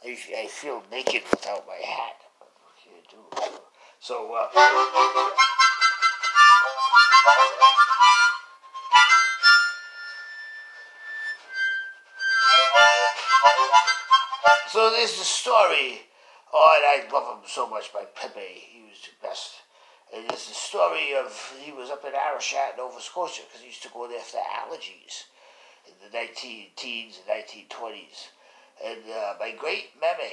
I feel naked without my hat. What can you do? So, so there's the story. Oh, and I love him so much, by Pepe. He was the best. And there's the story of, he was up in Arashat, Nova Scotia, because he used to go there for allergies in the 19-teens and 1920s. And my great meme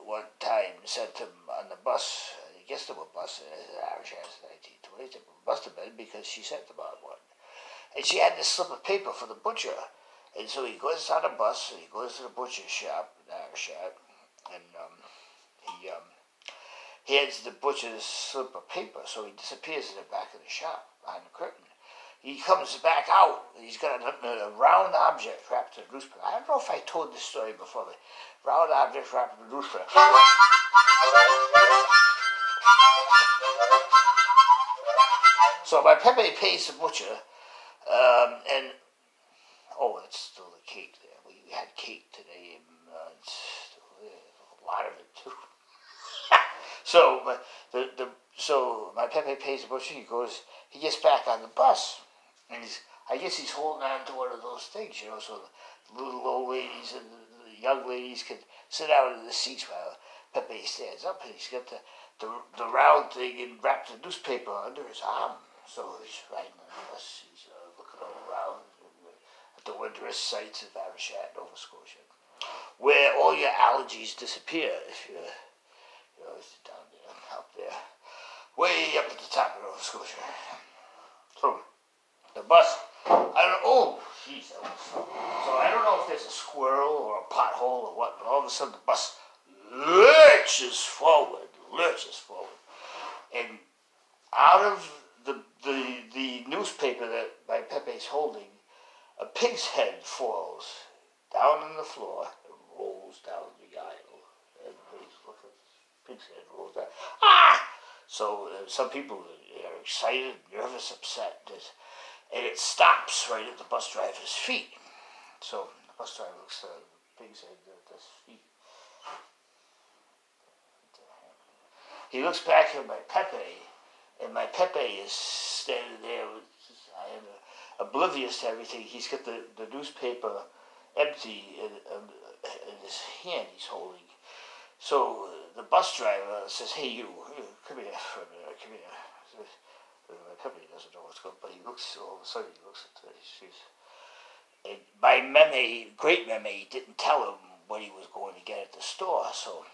one time sent him on the bus. I guess there were buses in Arashat in the 1920s. It must have been, because she sent him on one. And she had this slip of paper for the butcher. And so he goes on a bus, and he goes to the butcher's shop in Arashat, and he hands the butcher's slip of paper, so he disappears in the back of the shop, behind the curtain. He comes back out, and he's got a round object wrapped in a newspaper. I don't know if I told this story before, but round object wrapped in a newspaper. So my Pepe pays the butcher, and, oh, it's still the cake there. We had cake today, and it's still there. A lot of it, too. So my Pepe pays the butcher. He gets back on the bus, and I guess he's holding on to one of those things, so the little old ladies and the young ladies can sit out in the seats while Pepe stands up, and he's got the round thing and wrapped in newspaper under his arm. So he's riding on the bus. He's looking all around at the wondrous sights of Arashat, Nova Scotia, where all your allergies disappear if you're down there, up there, way up at the top of Nova Scotia. So, the bus, oh, jeez, that was fun. So I don't know if there's a squirrel or a pothole or what, but all of a sudden the bus lurches forward, and out of the newspaper that my Pepe's holding, a pig's head falls down on the floor and rolls down the aisle. Everybody's looking. Pig's head rolls down. Ah! So some people are excited, nervous, upset, and it stops right at the bus driver's feet. So the bus driver looks at the pig's head at his feet. He looks back at my Pepe, and my Pepe is standing there with oblivious to everything. He's got the newspaper empty in his hand he's holding. So the bus driver says, "Hey, you, come here for a minute, come here." So, my Pepe doesn't know what's going on, but he looks, all of a sudden he looks at this. And my great meme, didn't tell him what he was going to get at the store, so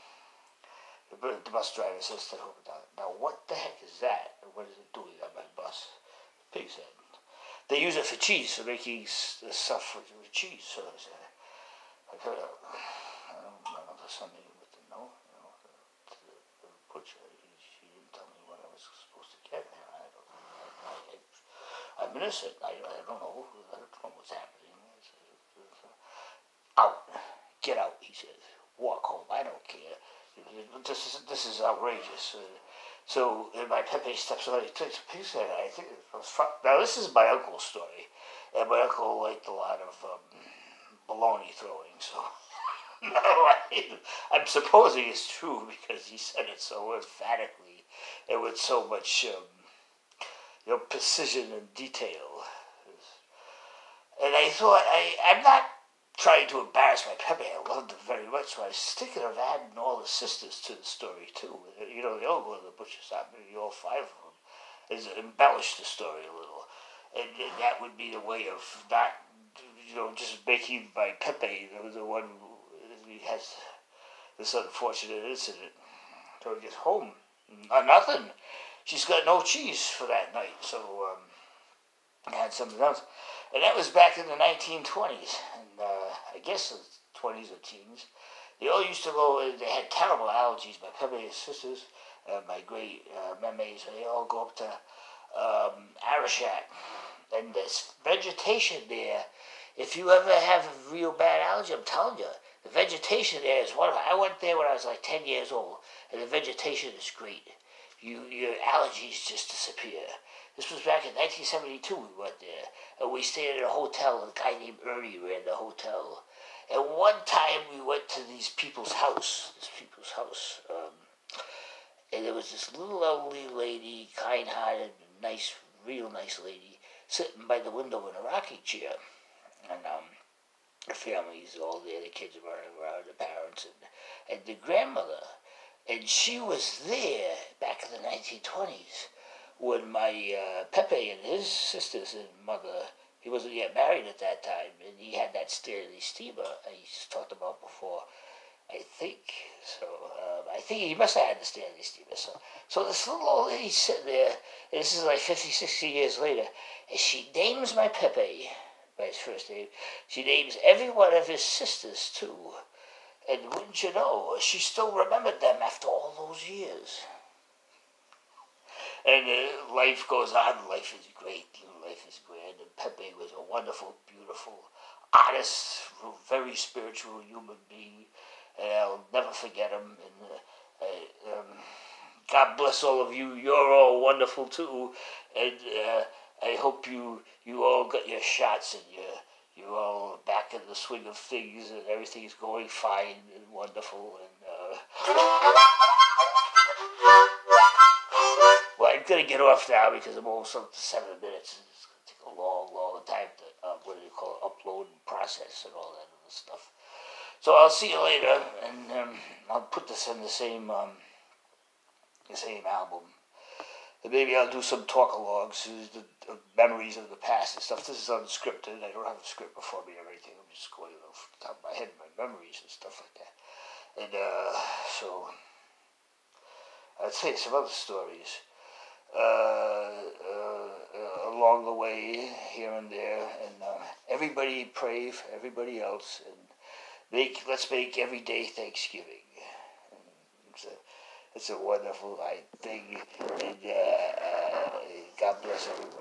the bus driver says to him, "Now what the heck is that? And what is it doing on my bus?" The pig said, "They use it for cheese, for making stuff with cheese." So I said, I don't know, there's something with the butcher. She didn't tell me what I was supposed to get. I'm innocent. I don't know. I don't know what's happening. Out. Get out, he says. Walk home. I don't care. This is outrageous. So my Pepe steps on. He takes a piece of it. I think it was now this is my uncle's story, and my uncle liked a lot of baloney throwing. So no, I'm supposing it's true because he said it so emphatically and with so much precision and detail. And I thought I'm not trying to embarrass my Pepe. I loved him very much, so I was thinking of adding all the sisters to the story too. They all go to the butcher shop, maybe all 5 of them, is embellish the story a little. And that would be the way of not, just making my Pepe the one who has this unfortunate incident. So he gets home, nothing. She's got no cheese for that night, so I had something else. And that was back in the 1920s, and I guess the 20s or teens. They all used to go, they had terrible allergies. My Pepe's sisters, my great memes, they all go up to Arashat. And there's vegetation there. If you ever have a real bad allergy, I'm telling you, the vegetation there is wonderful. I went there when I was like 10 years old, and the vegetation is great. Your allergies just disappear. This was back in 1972 we went there. And we stayed at a hotel. A guy named Ernie ran the hotel. And one time we went to this people's house, and there was this little elderly lady, kind-hearted, nice, real nice lady, sitting by the window in a rocking chair. And the family's all there, the kids are running around, the parents, and the grandmother. And she was there back in the 1920s when my Pepe and his sisters and mother, he wasn't yet married at that time, and he had that Stanley steamer I talked about before. I think so. I think he must have had the Stanley steamer. So this little old lady sitting there, and this is like 50, 60 years later, and she names my Pepe by his first name. She names every one of his sisters too. And wouldn't you know, she still remembered them after all those years. And life goes on. Life is great. Life is grand. And Pepe was a wonderful, beautiful, honest, very spiritual human being. And I'll never forget him. And God bless all of you. You're all wonderful too. And I hope you all got your shots and you're all back in the swing of things and everything's going fine and wonderful. And well, I'm going to get off now because I'm almost up to 7 minutes. It's going to take a long, long time to, upload and process and all that other stuff. So I'll see you later, and I'll put this in the same album. And maybe I'll do some talk-alongs, the memories of the past and stuff. This is unscripted. I don't have a script before me or anything. I'm just going off the top of my head, my memories and stuff like that. And so I'll tell you some other stories along the way, here and there. And everybody pray for everybody else, and let's make every day Thanksgiving. It's a wonderful thing, and God bless everybody.